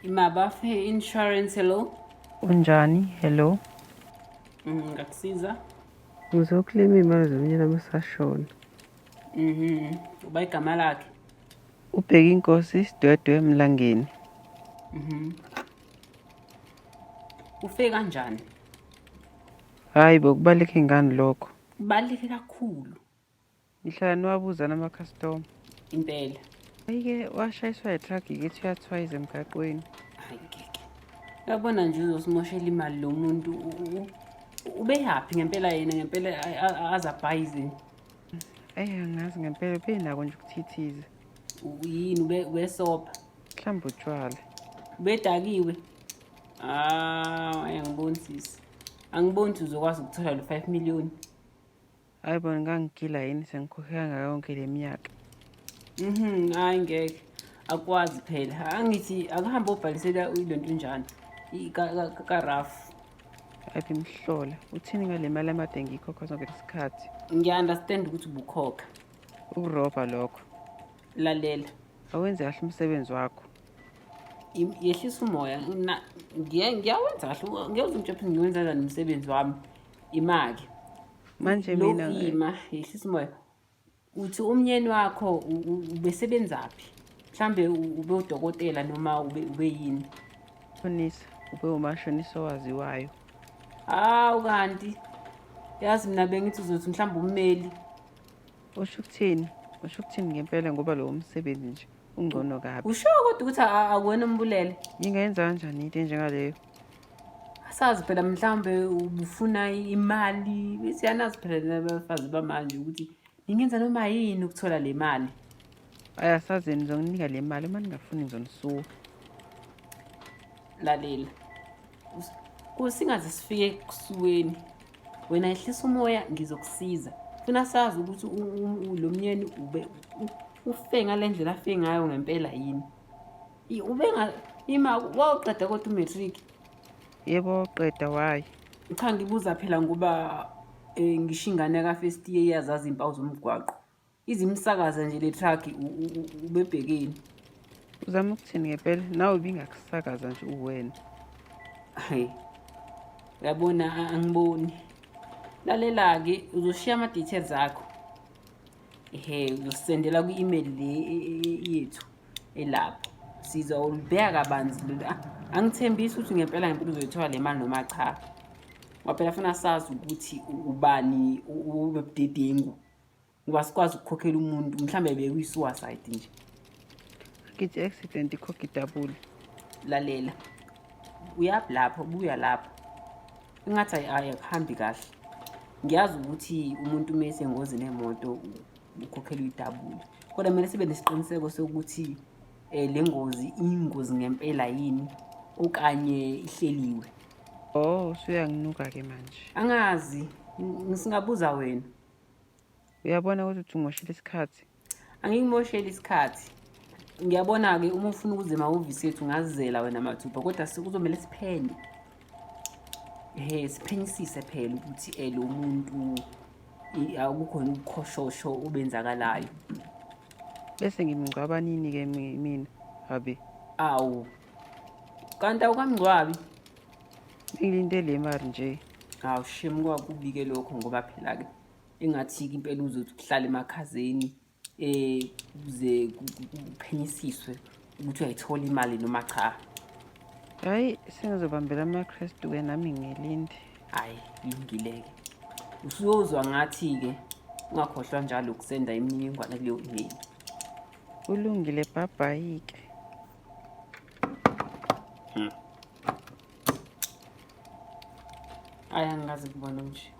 Mabafe insurance, hello. Unjani? Hello. Ngakusiza. Ngizoklima iy'mali zomnyana amasashona. Uba igama lakhe. Ubheka inkosi isidwedwe emlangeni. Ufike kanjani? Hayi bokubaleka ingane lokho. Kubaluleke kakhulu Ngihlala niwabuza namakhastoma. impela. Ayike washayiswa yitruck ngithi uyathwayiza emgaqweni. Hayi ngeke. Uyabona nje uzosimoshela imali lo muntu. Ube happy ngempela yena ngempela azabhayize. Angazi ngempela benako nje ukuthithiza. Yini ubesopa? Mhlawumbe utshwala. Ubedakiwe? Angiboni sisi. Angiboni ukuthi uzokwazi ukuthola lo 5 million. Hayi bona ngangigila yini sengikhokhanga yonke le minyaka. Hayi ngeke. Akwazi phela. Angithi akuhambe obhalisela ilonto njani. Ka-Raf. Hayi mhlola. Uthini ngale mali amade ngiyikhokha sonke isikhathi? Ngiya-understand ukuthi ubukhokha. Ukurobha lokho. Lalela. Awenze kahle umsebenzi wakho. Yehlisa umoya. Ngiyawenza kahle. Ngiyawuza umtshaphi ngiwenza kanjani umsebenzi wami. Imali. Manje mina yehlisa umoya. Uthi umnyeni wakho ubesebenzaphi? Mhlambe ube udokotela noma ube yini? Khonisa, ube umashonisa owaziwayo. Kanti yazi mina bengithi uzothi mhlambe ummeli. Usho ukuthini? Usho ukuthini ngempela ngoba lo umsebenzi nje ungcono kabi. Usho kodwa ukuthi akuwena umbulele. Ngingayenza kanjani into enjengaleyo? Asazi phela mhlambe ubufuna imali. Siyanazi phela nabafazi bamanje ukuthi ningenza noma yini ukuthola le mali. Ayasazi nizonginika le mali uma ningafuni ngizonisuka. Lalela. Kusingaze sifike kusuweni. Wena ehlisa umoya ngizokusiza. Funa sazi ukuthi lo myeni ufe ngalendlela afe ngayo ngempela yini. Waqeda kodwa umatric. Yebo waqeda why? Cha ngibuza phela ngoba ngisho ingane ka first year iyazazi impawu zomgwaqo. Izimsakaza nje le truck ubebhekeni. Uzama ukuthini ngempela? Nawe bingakusakaza nje uwena. Hayi. Uyabona angiboni. Lalela ke uzoshiya ama details akho. Uzosendela ku-email le yethu elapha. Siza ulibheka kabanzi lo. Angithembisi ukuthi ngempela uzoyithola le mali noma cha. Ngoba phela funa sazi ukuthi ubani ubebudedengu. Ngoba sikwazi ukukhokhela umuntu mhlambe bekuyi-suicide nje. Ngithi accident ikhokha double. Lalela. Uyapi lapho ubuya lapha. Engathi akuhambi kahle. Ngiyazi ukuthi umuntu mase engozini nemoto ukhokhela idouble. Kodwa kumele sibe nesiqiniseko sokuthi le ngozi ingozi ngempela yini okanye ihleliwe. Usuyanginuka ke manje. Angazi ngisingabuza wena. Uyabona ukuthi ungoshela isikhathi. Angingimoshela isikhathi. Ngiyabona ke uma ufuna ukuze emahhovisi ethu ngazizela wena mathupha kodwa sikuzomela siphenye. Siphenyisise phela ukuthi lo muntu akukho ukukhoshosho ubenzakalayo. Bese ngimngcwaba nini ke mina? Habe. Awu. Kanti awukamngcwabi? Ngilinde le mali nje. Shame kwakubike lokho ngoba phela ke engathi impela uzothi kuhlala emakhazeni kuze kuphenyisiswe ukuthi uyayithola imali noma cha. Hayi sengizobambela amaKristu ke nami ngilinde. Hayi lungileke. Usuzozwa ngathi ke ungakhohlwa njalo ukusenda imininingwane kuleyo email. Ulungile bye ke. Angazi kubona nje.